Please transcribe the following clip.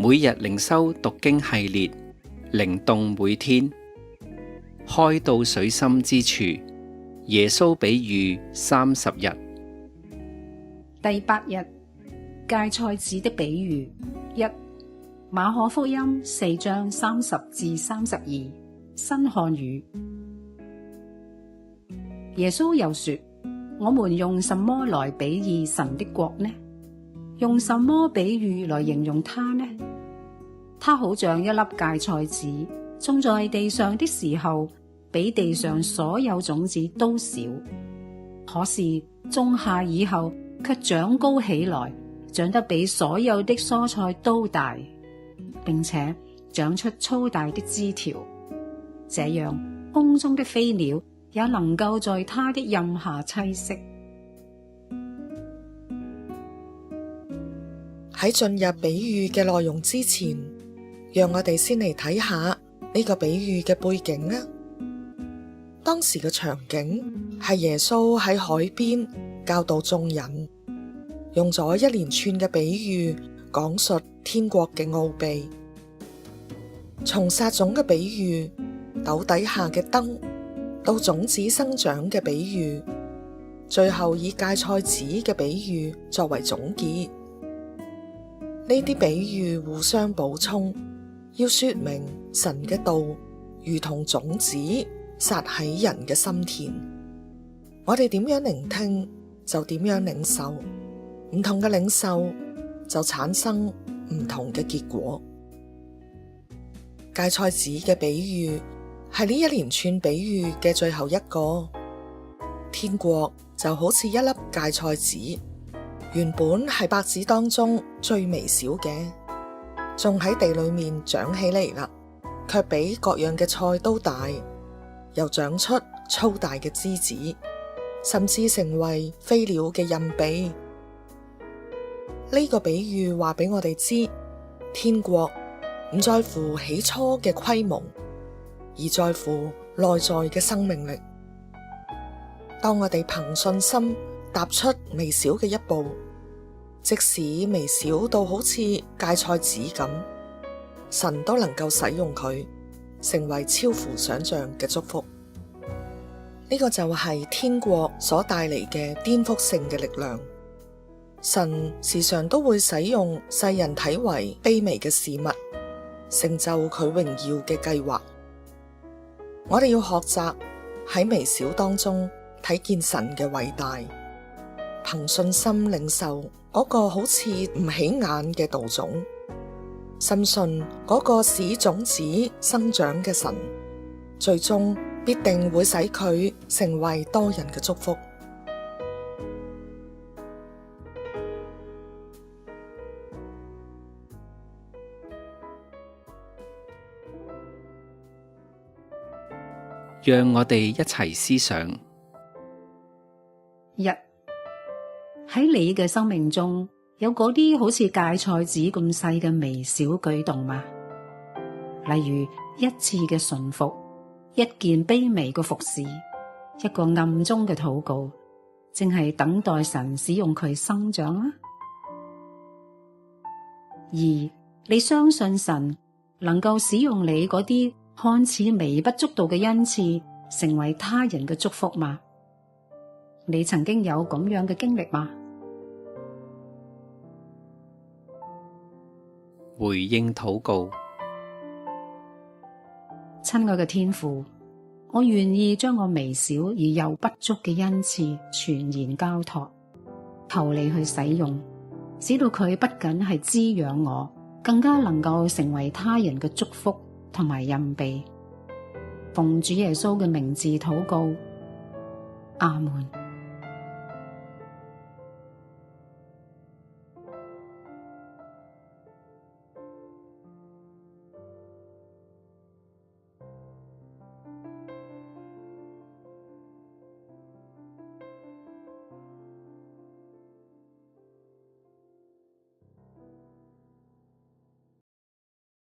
每日靈修讀經系列，靈動每天，開到水深之處，耶穌比喻30日。第8日，芥菜籽的比喻。1、馬可福音4章30至32，新漢語。耶穌又說：我們用什麼來比擬神的國呢？用什麼比喻來形容它呢？它好像一粒芥菜籽，種在地上的時候，比地上所有種子都小。可是種下以後，卻長高起來，長得比所有的蔬菜都大，並且長出粗大的枝條。這樣，空中的飛鳥也能夠在它的蔭下棲息。喺進入比喻嘅內容之前，讓我哋先嚟睇下呢個比喻嘅背景啊。當時嘅場景係耶穌喺海邊教導眾人，用咗一連串嘅比喻講述天國嘅奧秘，從撒種嘅比喻、斗底下嘅燈，到種子生長嘅比喻，最後以芥菜籽嘅比喻作為總結。呢啲比喻互相補充，要說明神嘅道如同種子撒喺人嘅心田，我哋點樣聆聽就點樣領受，唔同嘅領受就產生唔同嘅結果。芥菜籽嘅比喻係呢一連串比喻嘅最後一個。天國就好似一粒芥菜籽，原本係白子當中最微小嘅，種喺地裏面長起嚟啦，卻比各樣嘅菜都大，又長出粗大嘅枝子，甚至成為飛鳥嘅蔭庇。呢個比喻話俾我哋知，天國唔在乎起初嘅規模，而在乎內在嘅生命力。當我哋憑信心踏出微小嘅一步，即使微小到好似芥菜籽咁，神都能夠使用佢，成為超乎想象嘅祝福。呢個就係天國所帶嚟嘅顛覆性嘅力量。神時常都會使用世人睇為卑微嘅事物，成就佢榮耀嘅計劃。我哋要學習喺微小當中睇見神嘅偉大，憑信心領受嗰個好似唔起眼嘅道種，深信嗰個使種子生長嘅神，最終必定會使佢成為多人嘅祝福。讓我哋一齊思想。1、喺你嘅生命中有嗰啲好似芥菜籽咁細嘅微小舉動嗎？例如一次嘅順服，一件卑微嘅服侍，一個暗中嘅禱告，正係等待神使用佢生長啊。2、你相信神能夠使用你嗰啲看似微不足道嘅恩賜，成為他人嘅祝福嗎？你曾經有咁樣嘅經歷嗎？回應禱告。親愛嘅天父，我願意將我微小而又不足嘅恩賜全然交託，求你去使用，使到佢不僅係滋養我，更加能夠成為他人嘅祝福同埋蔭庇。奉主耶穌嘅名字禱告，阿門。